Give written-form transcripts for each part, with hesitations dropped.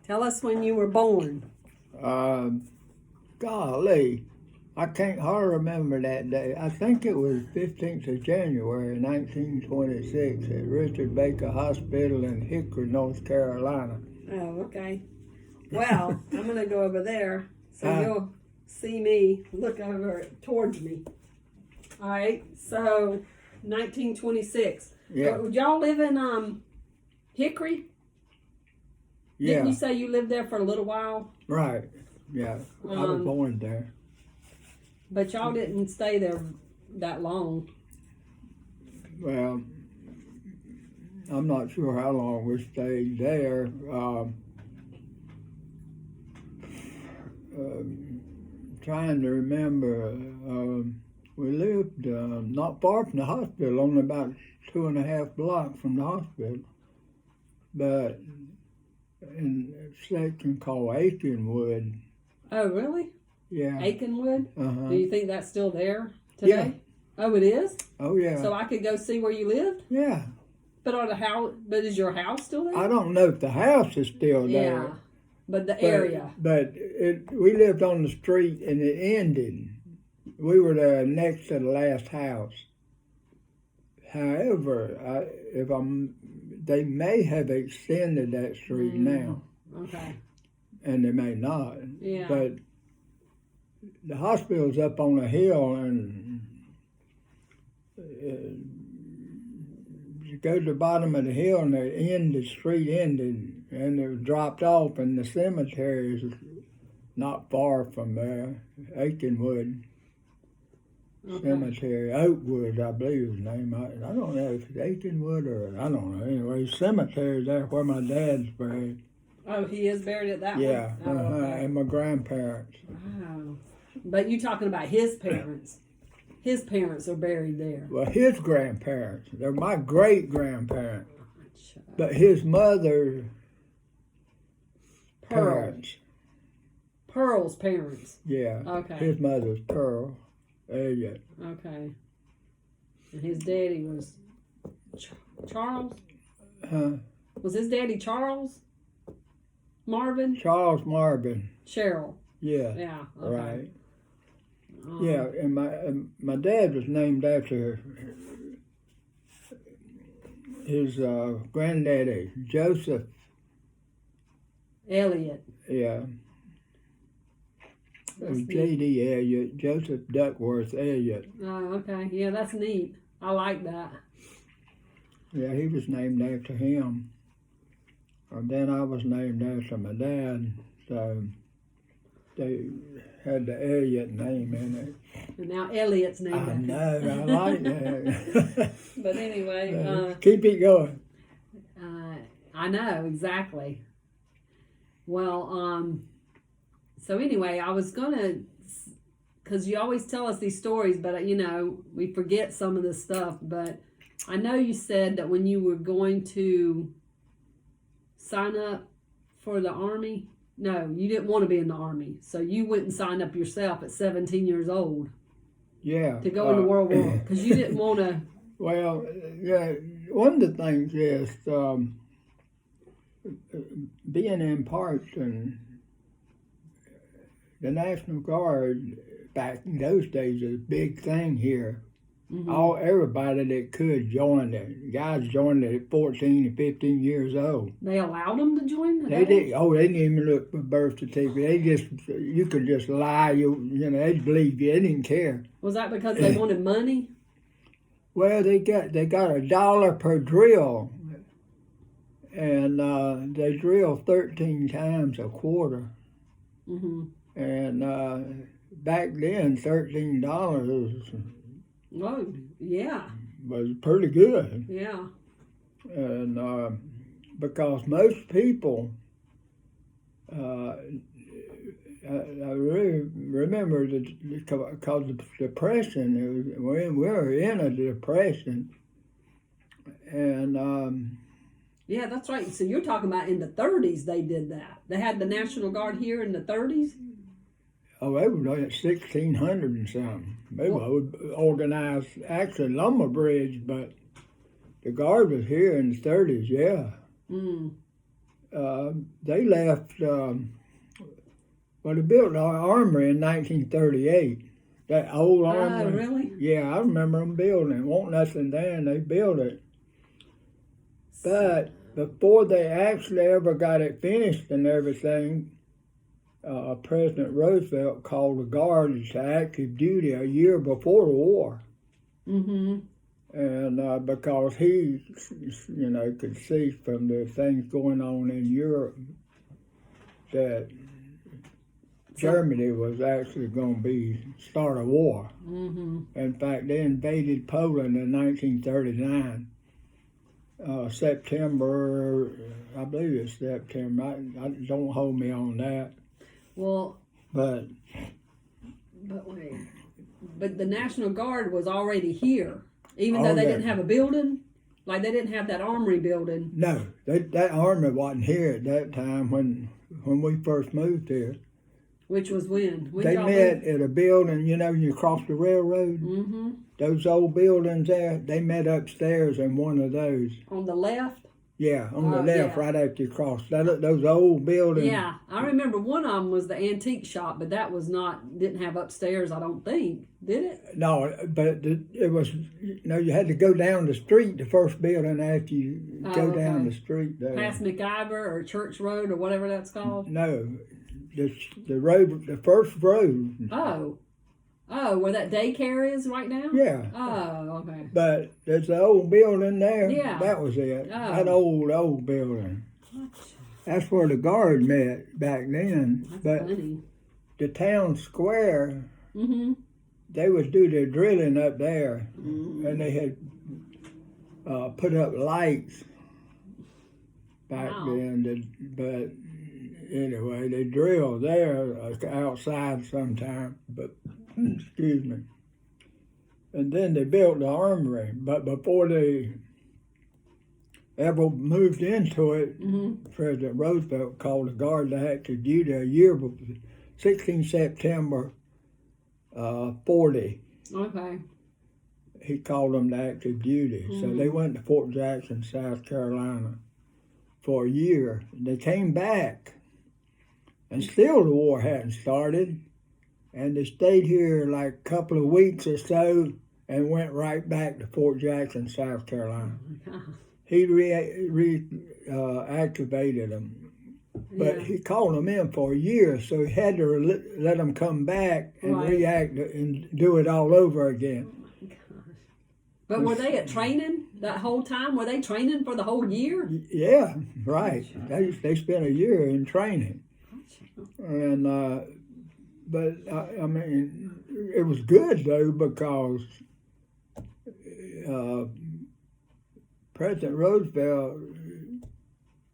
Tell us when you were born. Golly, I can't hardly remember that day. I think it was 15th of January, 1926, at Richard Baker Hospital in Hickory, North Carolina. Oh, okay. Well, I'm going to go over there so you'll see me look over towards me. All right, so 1926. Yeah. Would y'all live in Hickory? Yeah. Didn't you say you lived there for a little while? Right. Yeah. I was born there. But y'all didn't stay there that long. Well, I'm not sure how long we stayed there. Trying to remember, we lived not far from the hospital, only about 2.5 blocks from the hospital, but in a section called Aikenwood. Oh, really? Yeah. Aikenwood? Uh-huh. Do you think that's still there today? Yeah. Oh, it is? Oh, yeah. So I could go see where you lived? Yeah. But is your house still there? I don't know if the house is still there. Yeah, but the area. But we lived on the street and it ended. We were there next to the last house. However, they may have extended that street now. Okay. And they may not. Yeah. But the hospital's up on a hill, and you go to the bottom of the hill, and the street ended, and it was dropped off, and the cemetery is not far from there, Aikenwood. Okay. Cemetery, Oakwood, I believe is the name. I don't know if it's Aikenwood or I don't know. Anyway, cemetery there where my dad's buried. Oh, he is buried at that one? Yeah, okay. And my grandparents. Wow. But you're talking about his parents. His parents are buried there. Well, his grandparents. They're my great-grandparents. But his mother... parents. Pearl's parents. Yeah. Okay. His mother's Pearl. Elliott. Okay. And his daddy was Charles? Huh? Was his daddy Charles? Marvin? Charles Marvin. Sherrill. Yeah. Yeah. Okay. Right. Yeah, and my dad was named after his granddaddy, Joseph Elliott. Yeah. J.D. Elliott, Joseph Duckworth Elliott. Oh, okay. Yeah, that's neat. I like that. Yeah, he was named after him. And then I was named after my dad, so they had the Elliott name in it. And now Elliott's named after him. I know, I like that. But anyway. Keep it going. I know, exactly. Well, so anyway, I was going to, because you always tell us these stories, but, we forget some of this stuff. But I know you said that when you were going to sign up for the Army, no, you didn't want to be in the Army. So you went and signed up yourself at 17 years old. Yeah. To go into World War, because you didn't want to. Well, yeah, one of the things is being in parts and the National Guard back in those days was a big thing here. Mm-hmm. Everybody that could joined it. Guys joined it at 14 and 15 years old. They allowed them to join? They did. Oh, they didn't even look for birth certificate. You could just lie. They'd believe you. They didn't care. Was that because they wanted money? Well, they got $1 per drill, and they drill 13 times a quarter. Mm-hmm. And back then, $13. Oh, yeah. Was pretty good. Yeah. And because most people, I really remember because of depression, we were in a depression. And yeah, that's right. So you're talking about in the 30s they did that. They had the National Guard here in the 30s? Oh, they were like 1,600 and something. They would organize, actually, lumber bridge, but the Guard was here in the 30s, yeah. Mm. they left. Well, they built our Armory in 1938. That old Armory. Oh, really? Yeah, I remember them building it. Won't nothing there, and they built it. But before they actually ever got it finished and everything, President Roosevelt called the Guards to active duty a year before the war. Mm-hmm. And because he, could see from the things going on in Europe that Germany was actually going to start a war. Mm-hmm. In fact, they invaded Poland in 1939. September, I believe it's September. I don't hold me on that. Well, but wait, but the National Guard was already here, even though Oh, they yeah. didn't have a building. Like they didn't have that Armory building. No, that Armory wasn't here at that time when we first moved here. Which was when? They met at a building, you cross the railroad. Mm-hmm. Those old buildings there, they met upstairs in one of those. On the left? Yeah, on the left, yeah. right after you cross. Those old buildings. Yeah, I remember one of them was the antique shop, but that was didn't have upstairs, I don't think. Did it? No, but it was, you had to go down the street, the first building after you go down the street there. Past McIver or Church Road or whatever that's called? No, the road, the first road. Oh, where that daycare is right now? Yeah. Oh, okay. But there's an old building there. Yeah. That was it. Oh. That old building. That's where the Guard met back then. That's funny. The town square, Mm-hmm. they would do their drilling up there. Mm-hmm. And they had put up lights back then. But anyway, they drilled there outside sometime. But excuse me. And then they built the Armory. But before they ever moved into it, Mm-hmm. President Roosevelt called the Guard to active duty a year before, 16 September 40. Okay. He called them to active duty. Mm-hmm. So they went to Fort Jackson, South Carolina for a year. They came back, and still the war hadn't started. And they stayed here like a couple of weeks or so and went right back to Fort Jackson, South Carolina. He reactivated them. But he called them in for a year, so he had to let them come back and react and do it all over again. Oh my gosh. But were they at training that whole time? Were they training for the whole year? Yeah, right. They spent a year in training. And but I mean, it was good though because President Roosevelt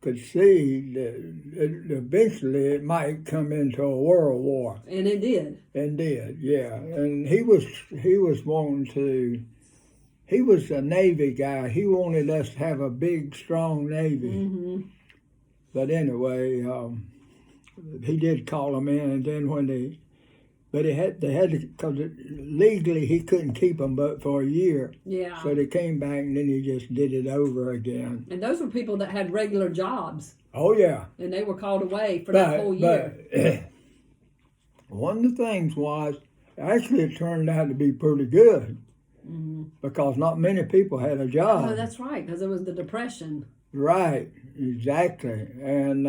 could see that eventually it might come into a world war. And it did. And did, yeah. And he was wanting to. He was a Navy guy. He wanted us to have a big, strong Navy. Mm-hmm. But anyway, he did call them in, and then they had to, because legally he couldn't keep them but for a year. Yeah. So they came back, and then he just did it over again. And those were people that had regular jobs. Oh yeah. And they were called away for that whole year. But one of the things was, actually it turned out to be pretty good. Mm-hmm. Because not many people had a job. Oh, that's right, because it was the Depression. Right, exactly. And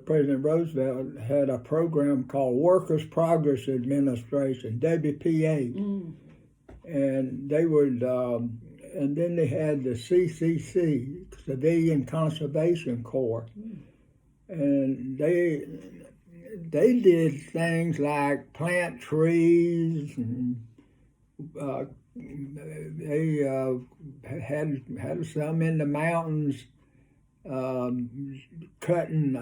President Roosevelt had a program called Workers' Progress Administration, WPA. Mm. And they would, and then they had the CCC, Civilian Conservation Corps. Mm. And they did things like plant trees, and they had some in the mountains, cutting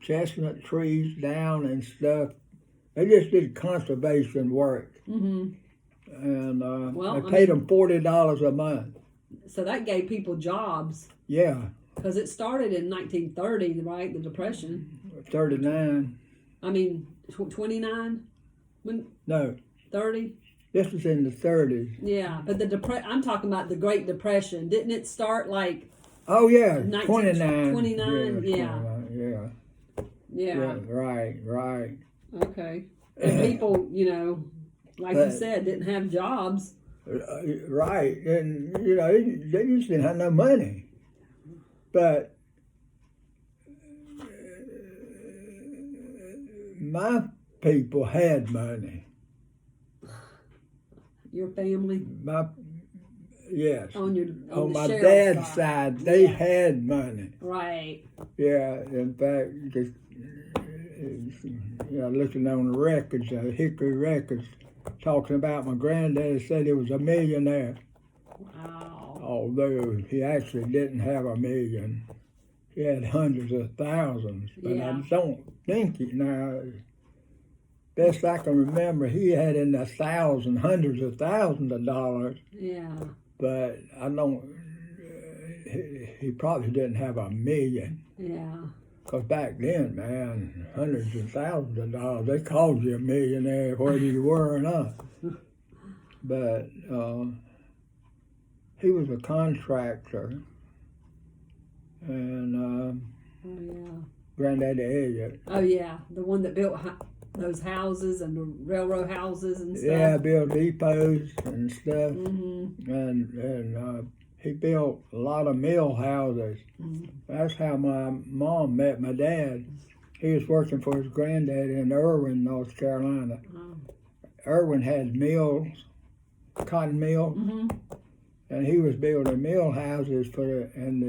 chestnut trees down and stuff. They just did conservation work. Mm-hmm. And they paid them $40 a month. So that gave people jobs. Yeah. Because it started in 1930, right? The Depression. 39. I mean, 29? When? No. 30? This was in the 30s. Yeah, but I'm talking about the Great Depression. Didn't it start like Oh yeah, 29? 29. Yeah. 29, Yeah. Right. Okay. And people, you know, like you said, didn't have jobs. Right, and you know they just didn't have no money. But my people had money. Your family? Yes. On my Sherrill dad's side, they had money. Right. Yeah, in fact, just looking on the records, Hickory records, talking about my granddad said he was a millionaire. Wow. Although he actually didn't have a million. He had hundreds of thousands. But I don't think now, best I can remember, he had in the hundreds of thousands of dollars. Yeah. But I don't, he probably didn't have a million. Yeah. Because back then, man, hundreds of thousands of dollars, they called you a millionaire whether you were or not. But he was a contractor. And Granddaddy Elliott. Oh, yeah. The one that built those houses and the railroad houses and stuff. Yeah, built depots and stuff. Mm-hmm. And he built a lot of mill houses. Mm-hmm. That's how my mom met my dad. He was working for his granddad in Irwin, North Carolina. Oh. Irwin had mills, cotton mill, and he was building mill houses and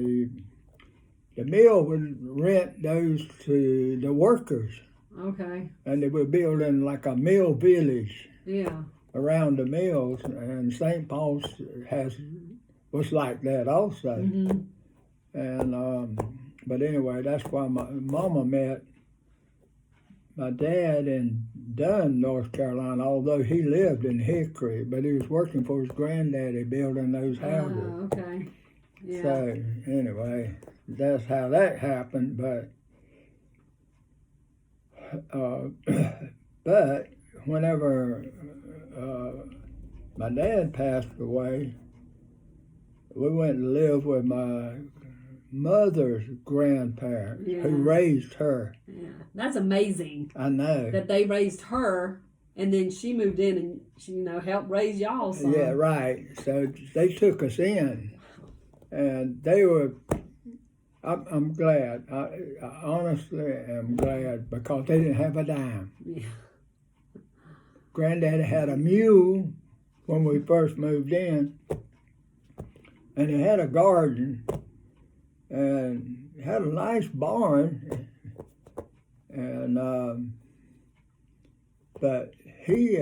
the mill would rent those to the workers. Okay. And they were building like a mill village. Yeah. Around the mills, and St. Paul's was like that also. Mm-hmm. And but anyway, that's why my mama met my dad in Dunn, North Carolina, although he lived in Hickory, but he was working for his granddaddy building those houses. Oh, okay. Yeah. So anyway, that's how that happened. But whenever my dad passed away, we went to live with my mother's grandparents who raised her. Yeah, that's amazing. I know. That they raised her and then she moved in and she, helped raise y'all some. Yeah, right. So they took us in and they were, I'm glad. I honestly am glad because they didn't have a dime. Yeah. Granddaddy had a mule when we first moved in, and he had a garden, and he had a nice barn, and but he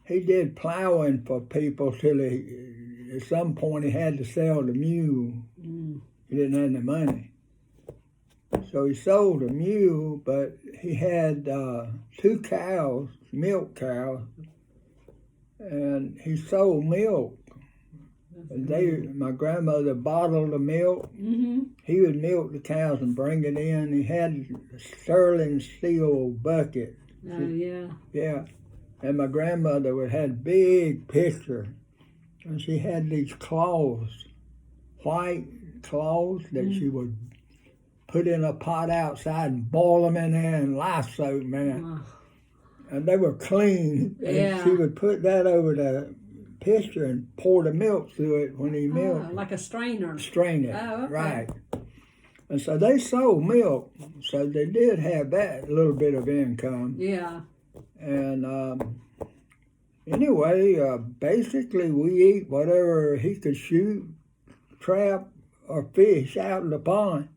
did plowing for people till at some point he had to sell the mule. Mm. He didn't have any money. So he sold a mule, but he had 2 cows, milk cows, and he sold milk. And my grandmother bottled the milk. Mm-hmm. He would milk the cows and bring it in. He had a sterling steel bucket. Oh, yeah. Yeah. And my grandmother would have a big pitcher, and she had these cloths, white cloths that she would put in a pot outside and boil them in there in life soap, man. Wow. And they were clean. And she would put that over the pitcher and pour the milk through it when he milked. Like a strainer. Strain it, okay. Right. And so they sold milk, so they did have that little bit of income. Yeah. And anyway, basically we eat whatever he could shoot, trap, or fish out in the pond.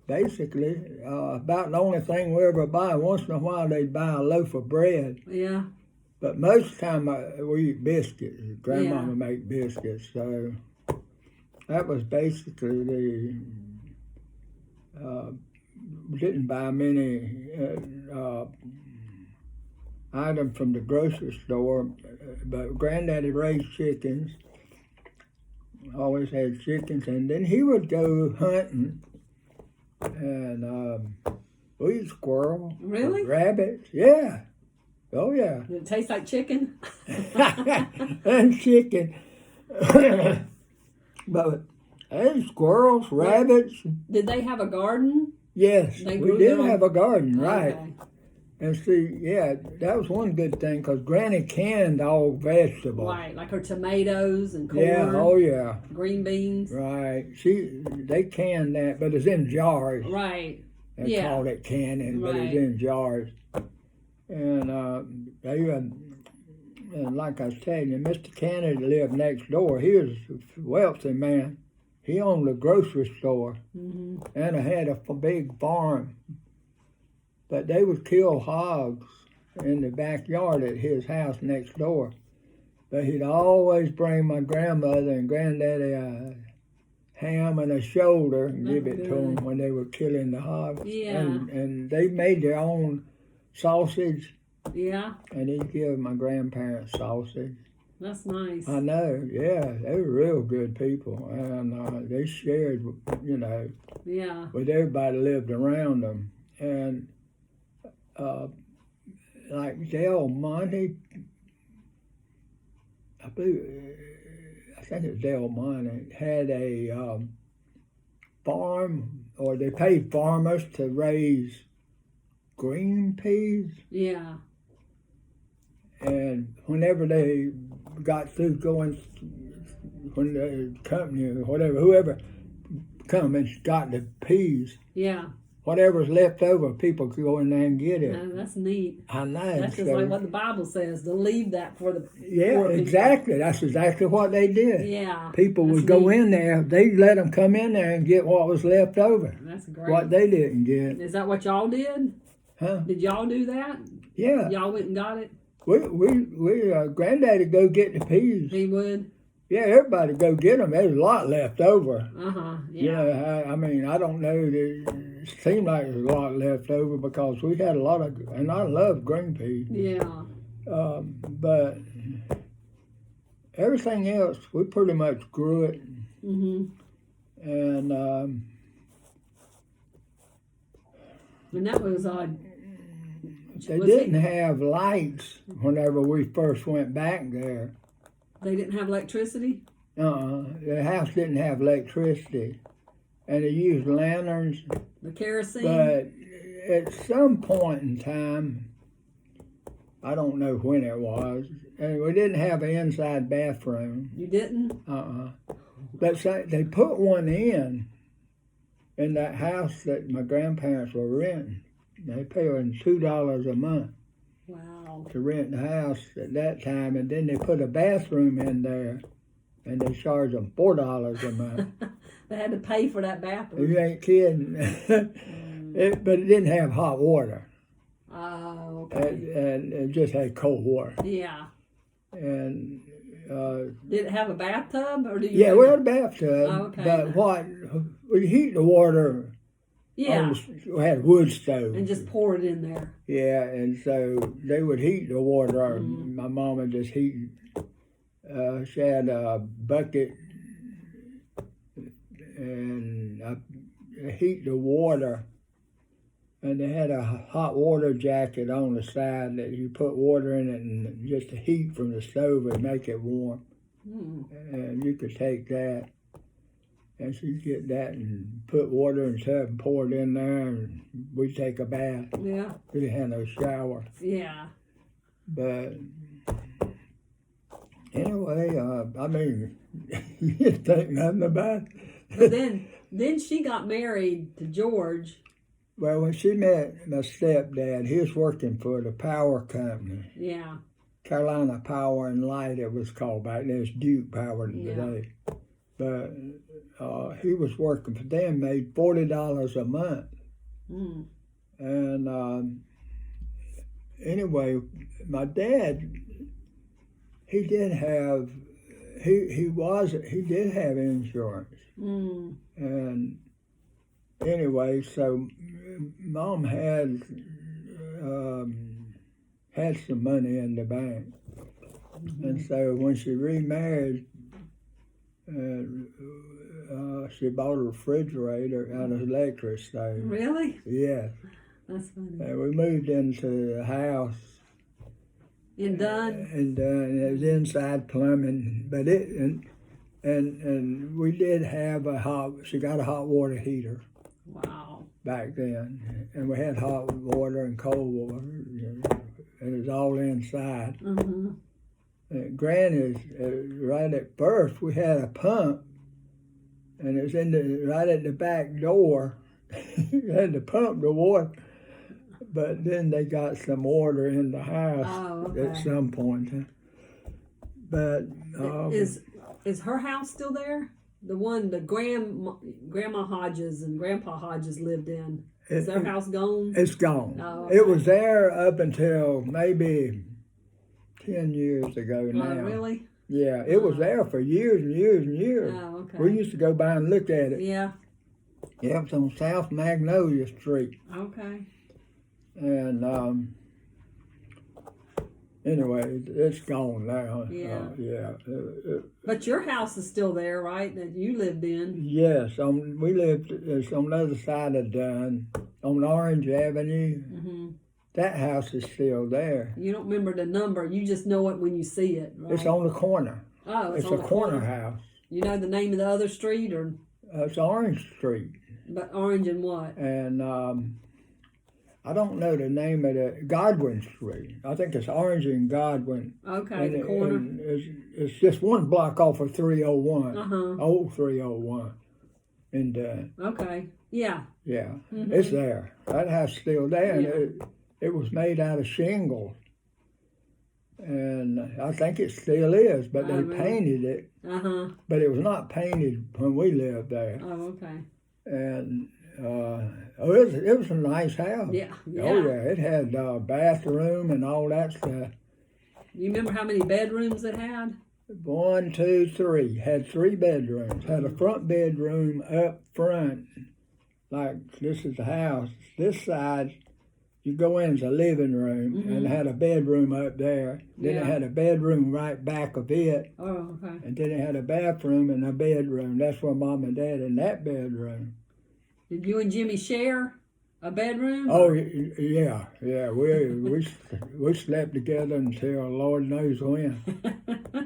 Basically, about the only thing we ever buy. Once in a while, they'd buy a loaf of bread. Yeah. But most of the time, we eat biscuits. Grandma would make biscuits. So that was basically we didn't buy many items from the grocery store. But Granddaddy raised chickens. Always had chickens. And then he would go hunting. And we eat squirrel, really? Rabbits, yeah. Oh, yeah. Did it taste like chicken? And chicken. But there's squirrels, rabbits. Did they have a garden? Yes, They we grew did their own- have a garden, right. Okay. And see, yeah, that was one good thing because Granny canned all vegetables. Right, like her tomatoes and corn, Yeah, oh yeah, green beans. right. They canned that, but it's in jars. Right. They Yeah. called it canning, but it's Right. in jars. And and like I was telling you, Mr. Kennedy lived next door. He was a wealthy man. He owned a grocery store Mm-hmm. and had a big farm. But they would kill hogs in the backyard at his house next door. But he'd always bring my grandmother and granddaddy a ham and a shoulder and give it to them when they were killing the hogs. Yeah. And they made their own sausage, Yeah, and he'd give my grandparents sausage. that's nice. I know, yeah, they were real good people, and they shared, Yeah. with everybody that lived around them. And like Del Monte, I think it's Del Monte, had a farm, or they paid farmers to raise green peas. Yeah. And whenever they got through going, when the company or whatever, whoever come and got the peas, Yeah. whatever's left over, people could go in there and get it. No, that's neat. I know. That's just so- like what the Bible says, to leave that for the yeah, poor people. exactly. That's exactly what they did. Yeah. People that's would go neat. in there, they'd let them come in there and get what was left over, That's great. what they didn't get. Is that what y'all did? Huh? Did y'all do that? Yeah. Y'all went and got it? We Granddaddy go get the peas. He would? Yeah, everybody go get them. There's a lot left over. Uh-huh. You Yeah. know, I mean, I don't know. It seemed like there was a lot left over because we had a lot of, and I love green peas. Yeah. But everything else, we pretty much grew it. Mm-hmm. And And that was they was didn't it- have lights whenever we first went back there. They didn't have electricity? The house didn't have electricity. And they used lanterns. The kerosene? But at some point in time, I don't know when it was, and we didn't have an inside bathroom. You didn't? But they put one in that house that my grandparents were renting. They paid $2 a month Wow. to rent the house at that time, and then they put a bathroom in there, and they charged them $4 a month. They had to pay for that bathroom. You ain't kidding. But it didn't have hot water. Oh, okay. And it just had cold water. Yeah. And Did it have a bathtub, or do you? yeah, we had a bathtub. Oh, okay. But what we heat the water. Yeah. We had wood stove. And just pour it in there. Yeah, and so they would heat the water. My mom would just heat. She had a bucket, and heat the water. And they had a hot water jacket on the side that you put water in it, and just the heat from the stove would make it warm. And you could take that, and she'd get that and put water in a tub and pour it in there, and we'd take a bath. Yeah. We didn't have no shower. Yeah. But anyway, I mean, you didn't think nothing about it. But then she got married to George. Well, when she met my stepdad, he was working for the power company. Yeah. Carolina Power and Light, it was called back then. It's Duke Power today. But he was working for them, made $40 a month. And anyway, my dad, he did have insurance. And anyway, so Mom had some money in the bank. And so when she remarried, she bought a refrigerator and an electric stove. Really? Yeah. That's funny. And we moved into the house, In Dunn? And it was inside plumbing, but and we did have she got a hot water heater. Wow. Back then, and we had hot water and cold water, and it was all inside. Mm-hmm. And Granny's, right at first, we had a pump, and it was right at the back door. You had to pump the water, but then they got some water in the house at some point. But is her house still there? The one the Grandma Hodges and Grandpa Hodges lived in. Is their house gone? It's gone. Oh, okay. It was there up until maybe 10 years ago now. Oh, really? Yeah, it was there for years and years and years. Oh, okay. We used to go by and look at it. Yeah. Yeah, it was on South Magnolia Street. Okay. And anyway, it's gone now. Yeah. But your house is still there, right? That you lived in. Yes, we lived on the other side of Dunn, on Orange Avenue. Mm-hmm. That house is still there. You don't remember the number. You just know it when you see it, right? It's on the corner. Oh, it's on a the corner house. You know the name of the other street, or? It's Orange Street. But Orange and what? And I don't know the name of Godwin Street. I think it's Orange and Godwin. Okay, the corner. And it's just one block off of 301. Old 301 in Dunn. Okay, yeah. Yeah, Mm-hmm. It's there. That house is still there. Yeah. And it was made out of shingles. And I think it still is, but they painted it. But it was not painted when we lived there. Oh, okay. And it was a nice house. Yeah. Oh yeah, it had a bathroom and all that stuff. You remember how many bedrooms it had? 1, 2, 3. Had 3 bedrooms. Had a front bedroom up front, like this is the house. This side, you go in as a living room, and it had a bedroom up there. Then it had a bedroom right back of it. Oh, okay. And then it had a bathroom and a bedroom. That's where Mom and Dad in that bedroom. Did you and Jimmy share a bedroom? Oh yeah. We slept together until Lord knows when.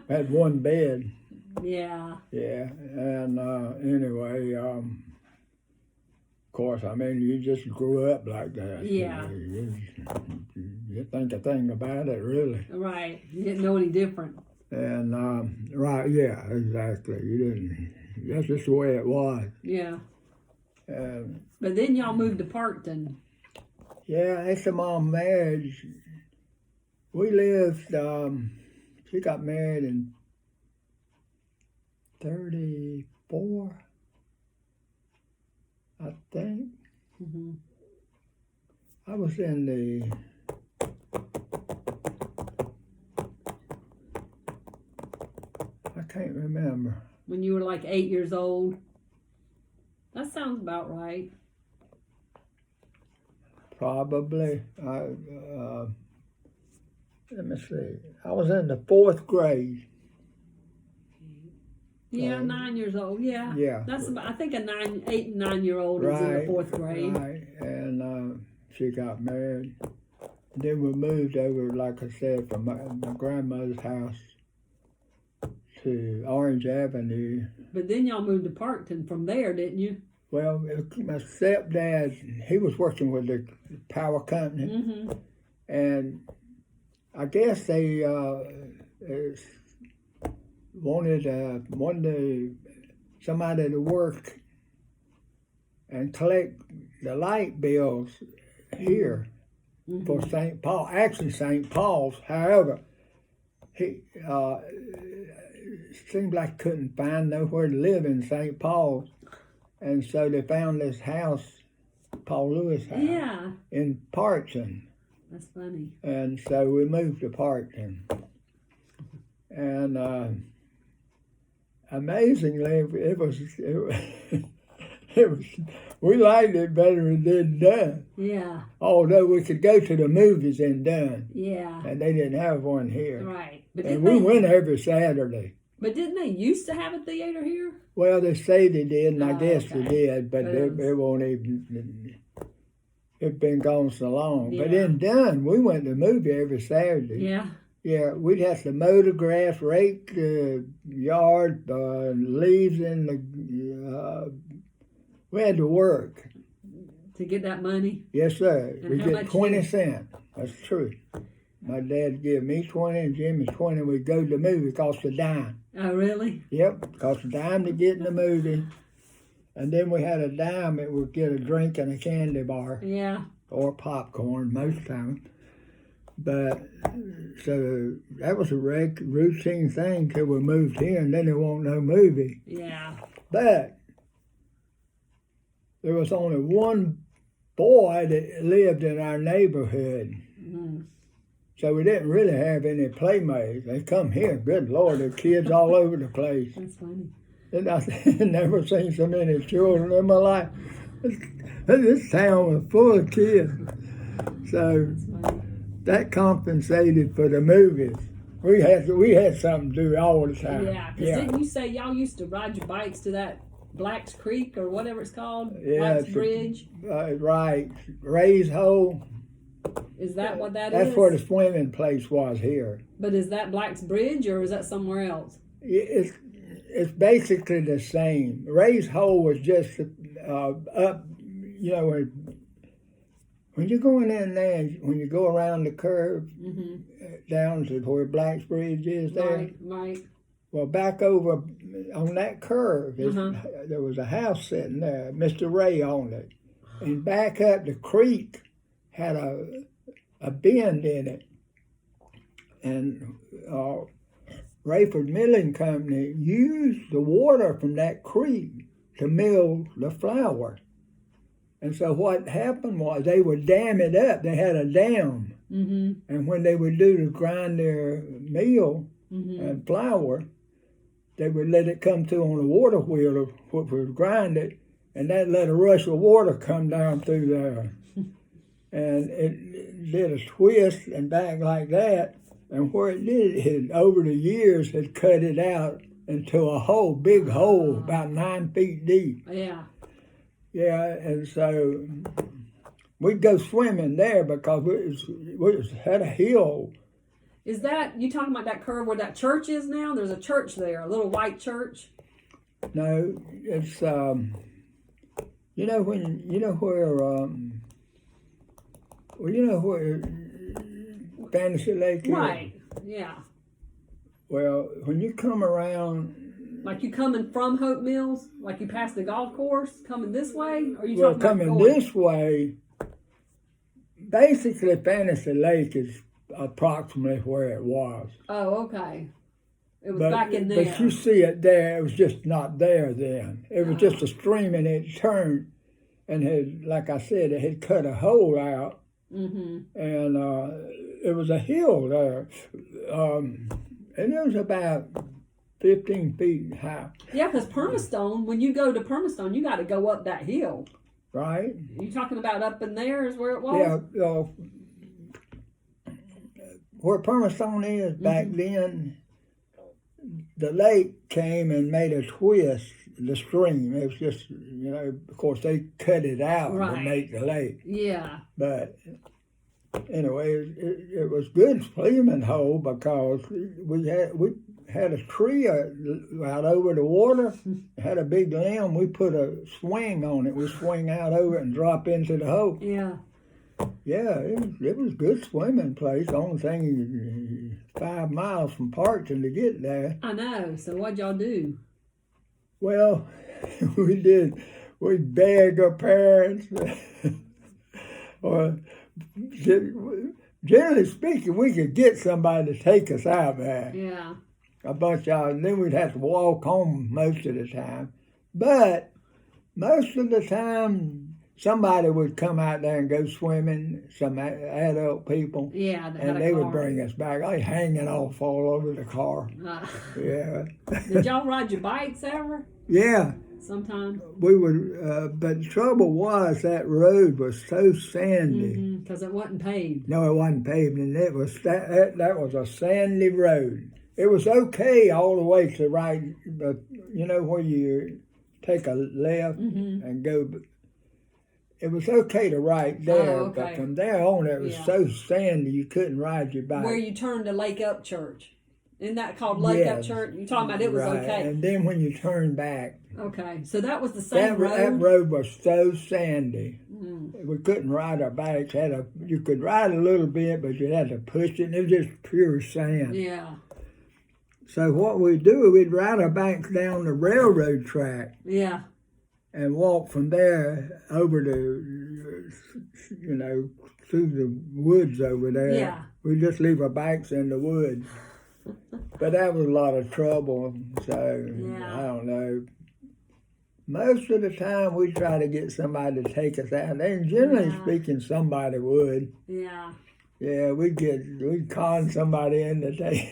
Had one bed. Yeah. Yeah, and anyway, of course, I mean, you just grew up like that. Yeah. You think a thing about it, really. Right. You didn't know any different. And right, yeah, exactly. You didn't. That's just the way it was. Yeah. But then y'all moved to Parkton. Yeah, after Mom's marriage, we lived, she got married in 34, I think. Mm-hmm. I was in I can't remember. When you were like 8 years old? That sounds about right. Probably. Let me see. I was in the 4th grade. Yeah, 9 years old. Yeah. Yeah. That's about, I think 8 and 9 year old is in the 4th grade. Right. And she got married. Then we moved over, like I said, from my grandmother's house to Orange Avenue. But then y'all moved to Parkton from there, didn't you? Well, my stepdad, he was working with the power company. Mm-hmm. And I guess they wanted somebody to work and collect the light bills here for St. Paul. Actually, St. Paul's. However, he seemed like couldn't find nowhere to live in St. Paul's, and so they found this house, Paul Lewis house, in Parkton. That's funny. And so we moved to Parkton. And amazingly, it was we liked it better than Dunn. Yeah. Although we could go to the movies in Dunn. Yeah. And they didn't have one here. Right. But and we went every Saturday. But didn't they used to have a theater here? Well, they say they did, and I guess okay. they did, but it won't even. It's been gone so long. Yeah. But in Dunn, we went to the movie every Saturday. Yeah. Yeah, we'd have to mow the grass, rake the yard, leaves in the. We had to work. To get that money? Yes, sir. And We how get much 20 you- cents. That's true. My dad give me 20 and Jimmy 20. We'd go to the movie. It cost a dime. Oh, really? Yep, cost a dime to get in the movie. And then we had a dime that would get a drink and a candy bar. Yeah. Or popcorn most times. But so that was a routine thing till we moved here, and then there wasn't no movie. Yeah. But there was only one boy that lived in our neighborhood. Mm. So we didn't really have any playmates. They come here, good Lord, there are kids all over the place. That's funny. And I never seen so many children in my life. This town was full of kids. So that compensated for the movies. We had something to do all the time. Yeah, because didn't you say y'all used to ride your bikes to that Black's Creek or whatever it's called? Yeah, Black's Bridge? Right. Ray's Hole. Is that what that is? That's where the swimming place was here. But is that Black's Bridge or is that somewhere It's basically the same. Ray's Hole was just up, you know, when you're going in there, when you go around the curve down to where Black's Bridge is there. Right. Well, back over on that curve, there was a house sitting there. Mr. Ray owned it. And back up the creek had a bend in it. And Rayford Milling Company used the water from that creek to mill the flour. And so what happened was they would dam it up. They had a dam. Mm-hmm. And when they would do to grind their meal and flour, they would let it come through on a water wheel, which would grind it, and that let a rush of water come down through there. And it did a twist and back like that. And where it did, it over the years had cut it out into a hole, big hole, about 9 feet deep. Yeah. Yeah, and so we'd go swimming there because we had a hill. Is that, you talking about that curve where that church is now? There's a church there, a little white church. No, it's, you know where, Fantasy Lake is? Right, yeah. Well, when you come around... Like you coming from Hope Mills? Like you pass the golf course, coming this way? Or you Well, talking about coming going this way, basically Fantasy Lake is approximately where it was. Oh, okay. It was back in there. But you see it there, it was just not there then. It was just a stream and it turned and had, like I said, it had cut a hole out. And it was a hill there. And it was about 15 feet high. Yeah, because Perma Stone, when you go to Perma Stone, you got to go up that hill. Right? You talking about up in there is where it was? Yeah. Where Perma Stone is back then, the lake came and made a twist, the stream. It was just, of course they cut it out to make the lake. Yeah. But anyway, it was good swimming hole because we had a tree out over the water, had a big limb. We put a swing on it. We swing out over it and drop into the hole. Yeah. Yeah, it was a good swimming place. The only thing is 5 miles from Parkton to get there. I know. So what'd y'all do? Well, we begged our parents. Or generally speaking, we could get somebody to take us out there. Yeah. A bunch of, and then we'd have to walk home most of the time. But most of the time, somebody would come out there and go swimming, some adult people. Yeah, and they would bring us back. I was hanging off all over the car. Yeah. Did y'all ride your bikes ever? Yeah. Sometimes? We would, but the trouble was that road was so sandy. Because it wasn't paved. No, it wasn't paved, and it was that was a sandy road. It was okay all the way to the right, but where you take a left and go. it was okay to ride there, Oh, but okay. from there on it was Yeah. so sandy you couldn't ride your bike. Where you turned to Lake Up Church. Isn't that called Lake Up Yes. Church? You're talking about it was Right. okay. And then when you turn back, Okay, so that was the same that road? road was so sandy. Mm. We couldn't ride our bikes. You could ride a little bit, but you had to push it, and it was just pure sand. Yeah, So what we'd do, we'd ride our bikes down the railroad track yeah, and walk from there over to, through the woods over there. yeah. We'd just leave our bikes in the woods. But that was a lot of trouble, so Yeah. I don't know. Most of the time, we try to get somebody to take us out. And generally Yeah. speaking, somebody would. Yeah. Yeah, we'd con somebody in to take.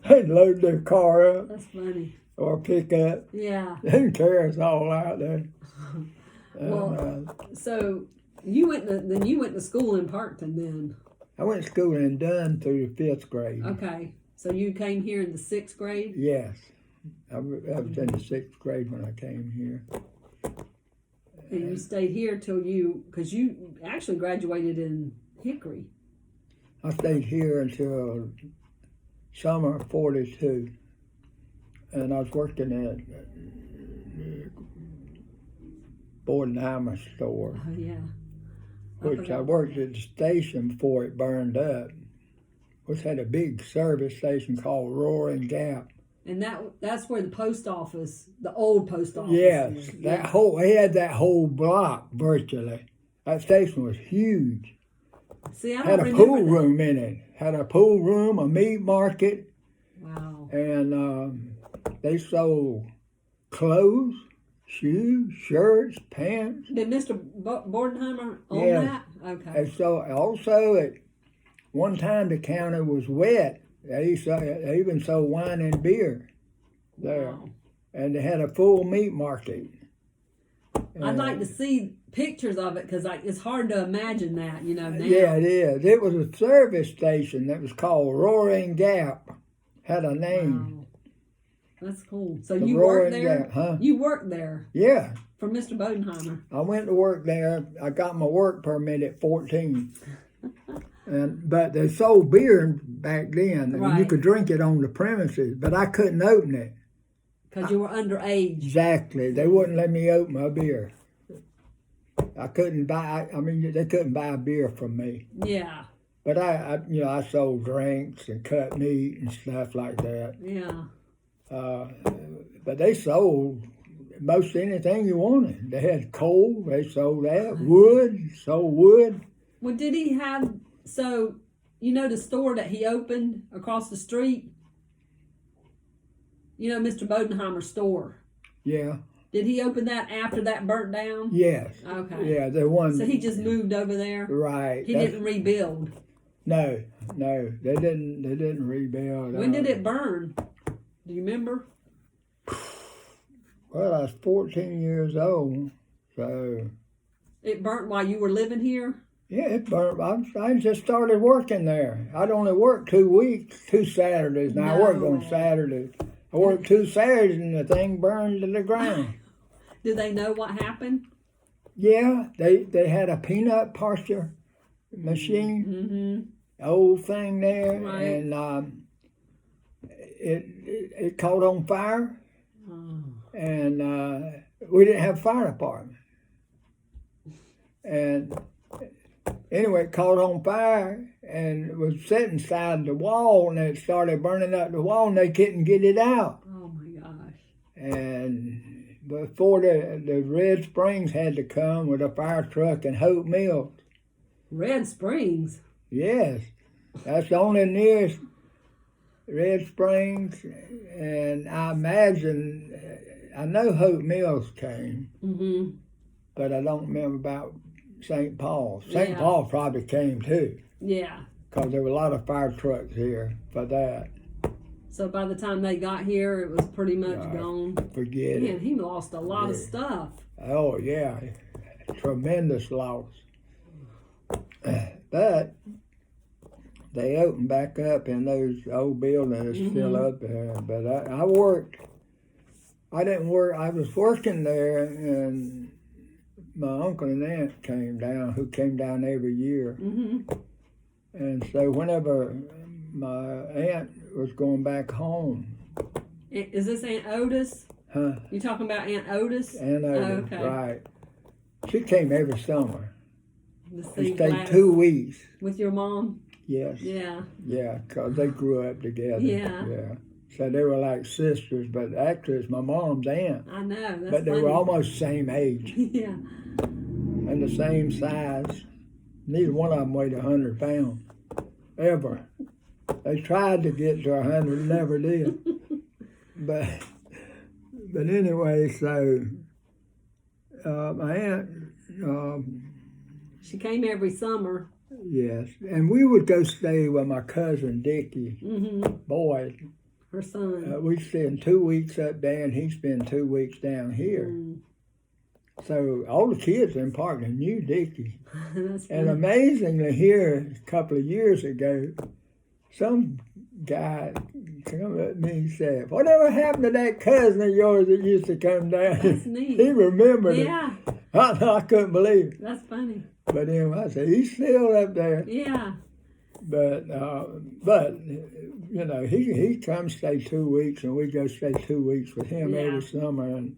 They'd load their car up That's funny. or pick up Yeah. and carry us all out there. Well, so you went to school in Parkton then. I went to school in Dunn through the 5th grade. Okay. So you came here in the 6th grade? Yes. I was in the 6th grade when I came here. And you stayed here because you actually graduated in Hickory. I stayed here until summer of 42. And I was working at Bodenheimer store, Oh, yeah. which I worked at the station before it burned up, which had a big service station called Roaring Gap. And that's where the post office, the old post office Yes, is. he had that whole block virtually. That station was huge. See, I don't Had a remember pool that. room in it. Had a pool room, a meat market, Wow. and they sold clothes, shoes, shirts, pants. Did Mr. Bodenheimer own Yeah. that? Okay. And so also at one time the counter was wet. They even sold wine and beer there. Wow. And they had a full meat market. I'd like to see pictures of it because it's hard to imagine that, now. Yeah, it is. It was a service station that was called Roaring Gap. Had a name. Wow. That's cool. So The you Roaring worked there? Gap, huh? You worked there Yeah. for Mr. Bodenheimer. I went to work there. I got my work permit at 14. But they sold beer back then. And you Right. could drink it on the premises, but I couldn't open it. Because you were underage. Exactly. They wouldn't let me open my beer. I couldn't buy, they couldn't buy beer from me. Yeah. But I sold drinks and cut meat and stuff like that. Yeah. But they sold most anything you wanted. They had coal, they sold that. Wood, sold wood. Well, did he have, the store that he opened across the street? Mr. Bodenheimer's store. Yeah. Did he open that after that burnt down? Yes. Okay. Yeah, the one. So he just moved over there? Right. He didn't rebuild? No, they didn't rebuild. When did it burn? Do you remember? Well, I was 14 years old, so. It burnt while you were living here? Yeah, it burned. I just started working there. I'd only worked 2 weeks, 2 Saturdays. Now I worked on way. Saturdays. I worked 2 Saturdays and the thing burned to the ground. Do they know what happened? Yeah, they had a peanut pusher machine, old thing there, Right. and it caught on fire, and we didn't have a fire department. And anyway, it caught on fire and it was set inside the wall, and it started burning up the wall, and they couldn't get it out. Oh my gosh. And before the Red Springs had to come with a fire truck and Hope Mills. Red Springs? Yes, that's the only nearest Red Springs, and I imagine, I know Hope Mills came, but I don't remember about St. Paul. St. Yeah. Paul probably came too, Yeah. because there were a lot of fire trucks here for that. So by the time they got here, it was pretty much gone. Forget Man, it. he lost a lot of stuff. Oh, yeah, tremendous loss. But they opened back up in those old buildings still up there. But I worked. I didn't work. I was working there, and my uncle and aunt came down, who came down every year. Mm-hmm. And so whenever my aunt was going back home. Is this Aunt Otis? Huh? You talking about Aunt Otis? Aunt Otis, okay. right. She came every summer. To She see stayed Gladys 2 weeks. with your mom? Yes. Yeah. Yeah, because they grew up together. Yeah. Yeah. So they were like sisters, but actually it's my mom's aunt. I know. That's But they funny. were almost the same age Yeah. and the same size. Neither one of them weighed 100 pounds, ever. They tried to get to 100, never did. But anyway, so my aunt, She came every summer. yes, and we would go stay with my cousin Dickie Mm-hmm. Boyd. Her son. We spend 2 weeks up there, and he spent 2 weeks down here. Mm. So all the kids in Parkland knew Dickie. That's funny. And amazingly, here a couple of years ago, some guy come up to me and said, "Whatever happened to that cousin of yours that used to come down?" That's neat. He remembered Yeah. it. I couldn't believe it. That's funny. But anyway, I said, he's still up there. Yeah. But you know, he comes stay 2 weeks, and we go stay 2 weeks with him Yeah. every summer. And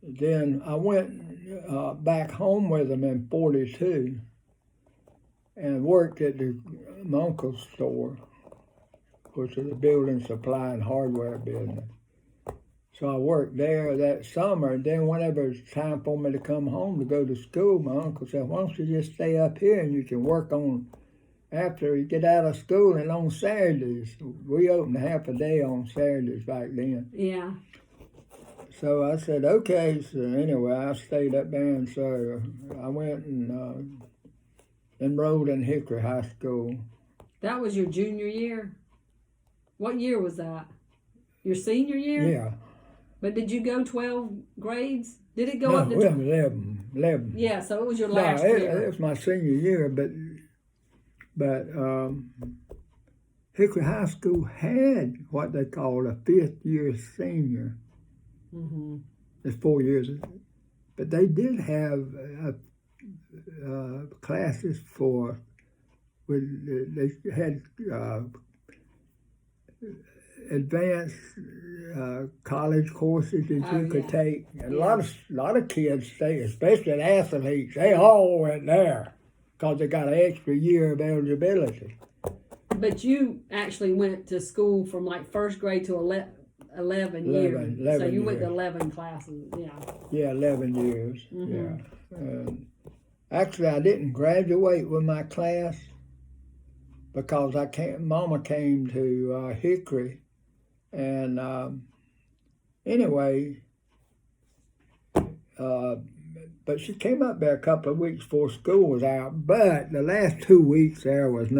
then I went back home with him in '42 and worked at my uncle's store, which is a building supply and hardware business. So I worked there that summer, and then whenever it's time for me to come home to go to school, my uncle said, "Why don't you just stay up here and you can work on after you get out of school and on Saturdays." We opened half a day on Saturdays back then. Yeah. So I said, okay. So anyway, I stayed up there, and so I went and enrolled in Hickory High School. That was your junior year? What year was that? Your senior year? Yeah. But did you go 12 grades? Did it go No, up to we have 11. Yeah, so it was your No, last it year. was my senior year, but Hickory High School had what they called a fifth-year senior. Mm-hmm. It's 4 years, but they did have classes for. They had advanced college courses that you could take. And Yeah. a lot of kids stay, especially athletes. They all went there because they got an extra year of eligibility. But you actually went to school from like first grade to 11 years. 11 so you went to years. 11 classes, yeah. Yeah, 11 years. Mhm. Yeah. Actually, I didn't graduate with my class because Mama came to Hickory, and anyway, but she came up there a couple of weeks before school was out. But the last 2 weeks there was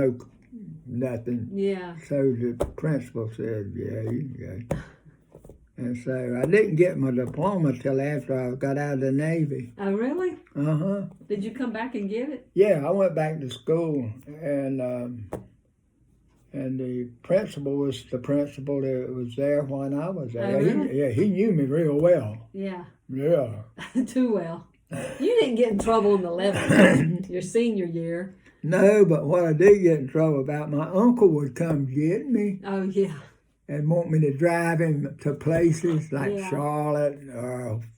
nothing. Yeah. So the principal said, "Yeah, you can go." And so I didn't get my diploma till after I got out of the Navy. Oh, really? Uh-huh. Did you come back and get it? Yeah, I went back to school, and the principal was the principal that was there when I was there. Oh, really? He knew me real well. Yeah. Yeah. Too well. You didn't get in trouble in the 11th, your senior year. No, but what I did get in trouble about, my uncle would come get me Oh, yeah. and want me to drive him to places like Yeah. Charlotte,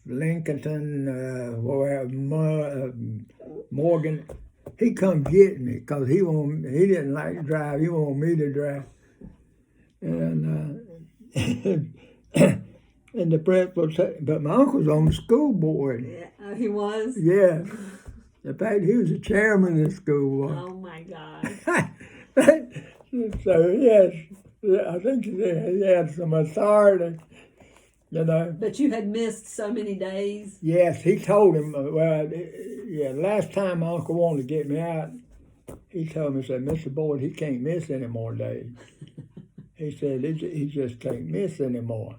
Lincoln, Morgan. He come get me because he didn't like to drive. He wanted me to drive. And and the principal said, but my uncle's on the school board. Yeah. Oh, he was? Yeah. In fact, he was the chairman of the school board. Oh, my God. So, yes, I think he had some authority, you know. But you had missed so many days. Yes, he told him, last time my uncle wanted to get me out, he told me, said, "Mr. Boyd, he can't miss any more days." He said, he just can't miss anymore.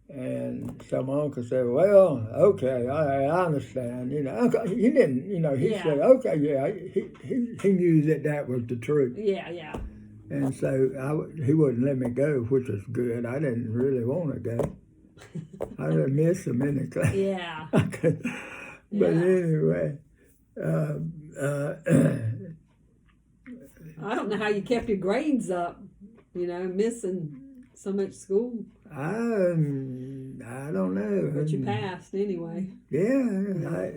And so my uncle said, "Well, okay, I understand." You know, uncle, he didn't, you know, he said, "Okay, yeah." He knew that was the truth. Yeah, yeah. And so he wouldn't let me go, which was good. I didn't really want to go. I would miss them in the class. Yeah. But Yeah. anyway, I don't know how you kept your grades up, missing so much school. I don't know. But you passed anyway. Yeah.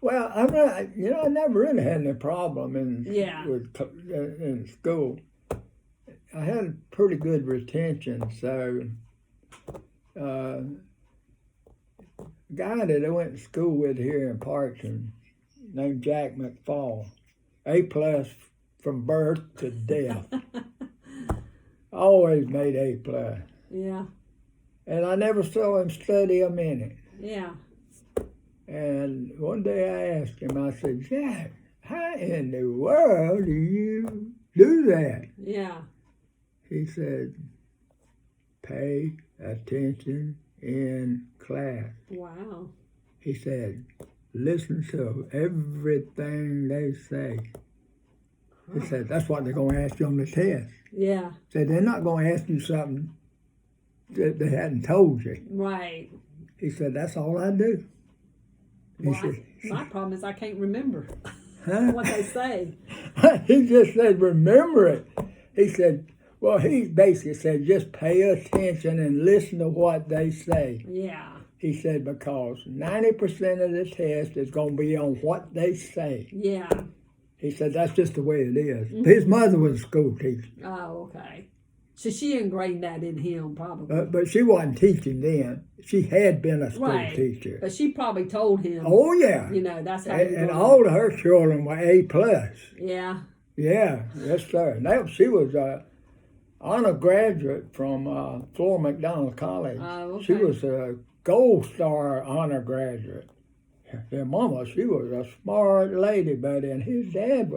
I'm not. I never really had any problem in school. I had pretty good retention, so a guy that I went to school with here in Parkton named Jack McFall, A+ from birth to death. Always made A+. Yeah. And I never saw him study a minute. Yeah. And one day I asked him, I said, Jack, how in the world do you do that? Yeah. He said, pay attention in class. Wow. He said, listen to everything they say. He said, that's what they're going to ask you on the test. Yeah. He said, they're not going to ask you something that they hadn't told you. Right. He said, that's all I do. My problem is I can't remember what they say. He just said, remember it. He said, well, he basically said, just pay attention and listen to what they say. Yeah. He said, because 90% of the test is going to be on what they say. Yeah. He said, that's just the way it is. Mm-hmm. His mother was a school teacher. Oh, okay. So she ingrained that in him, probably. But she wasn't teaching then. She had been a school teacher. But she probably told him. Oh, yeah. That's how and all of her children were A+. Yeah. Yeah, yes, sir. Now, she was an honor graduate from Flora McDonald College. Oh, okay. She was a Gold Star honor graduate. Their mama, she was a smart lady, buddy, and his dad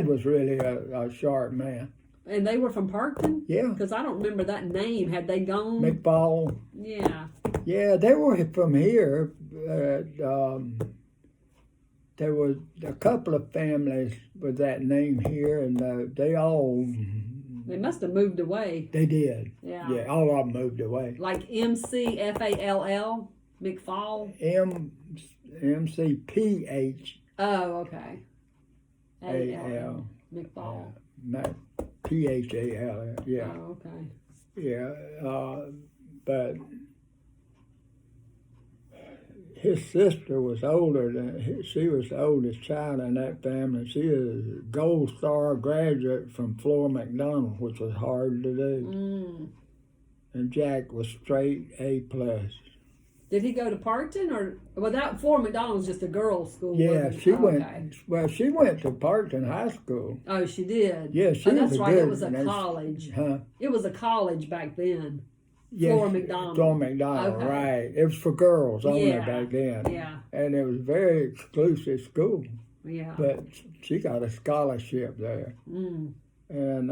was really a sharp man. And they were from Parkton? Yeah. Because I don't remember that name. Had they gone? McFall. Yeah. Yeah, they were from here. There was a couple of families with that name here, and they must have moved away. They did. Yeah. Yeah, all of them moved away. Like McFall, McFall? MCPH. Oh, okay. A-L. McFall. PHAL. Yeah. Oh, okay. Yeah, but his sister was older she was the oldest child in that family. She was a Gold Star graduate from Flora McDonald, which was hard to do. Mm. And Jack was straight A+. Did he go to Parkton that Flora McDonald was just a girls' school? Yeah, she went. Okay. Well, she went to Parkton High School. Oh, she did. Yeah, she was that's right. good. It was a college. Huh? It was a college back then. Yes, Flora McDonald. Flora McDonald, Okay. right. It was for girls only back then. Yeah. And it was a very exclusive school. Yeah. But she got a scholarship there. Mm. And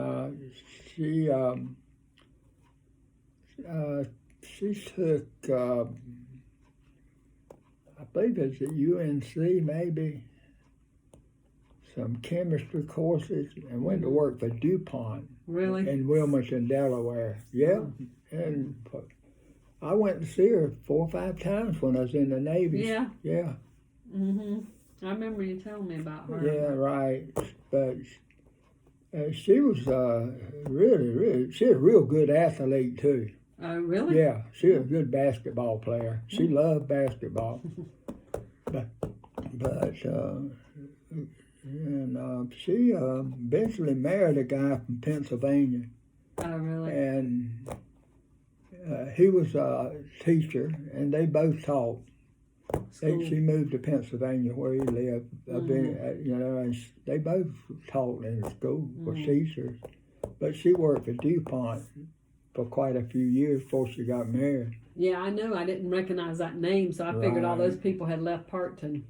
she took, I believe it's at UNC maybe, some chemistry courses and went to work for DuPont. Really? In Wilmington, Delaware. Yeah. And I went to see her 4 or 5 times when I was in the Navy. Yeah. Yeah. Mm-hmm. I remember you telling me about her. Yeah, right. But she was really, she was a real good athlete too. Oh, really? Yeah, she was a good basketball player. She loved basketball. She eventually married a guy from Pennsylvania. Oh, really? And he was a teacher, and they both taught. She moved to Pennsylvania where he lived. And they both taught in the school for teachers. But she worked for DuPont for quite a few years before she got married. Yeah, I know. I didn't recognize that name, so I figured all those people had left Parkton.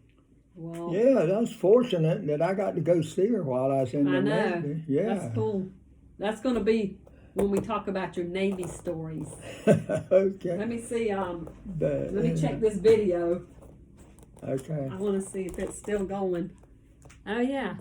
Well, yeah, I was fortunate that I got to go see her while I was in the Navy. Yeah, that's cool. That's going to be when we talk about your Navy stories. Okay. Let me see. Let me check this video. Okay. I want to see if it's still going. Oh yeah,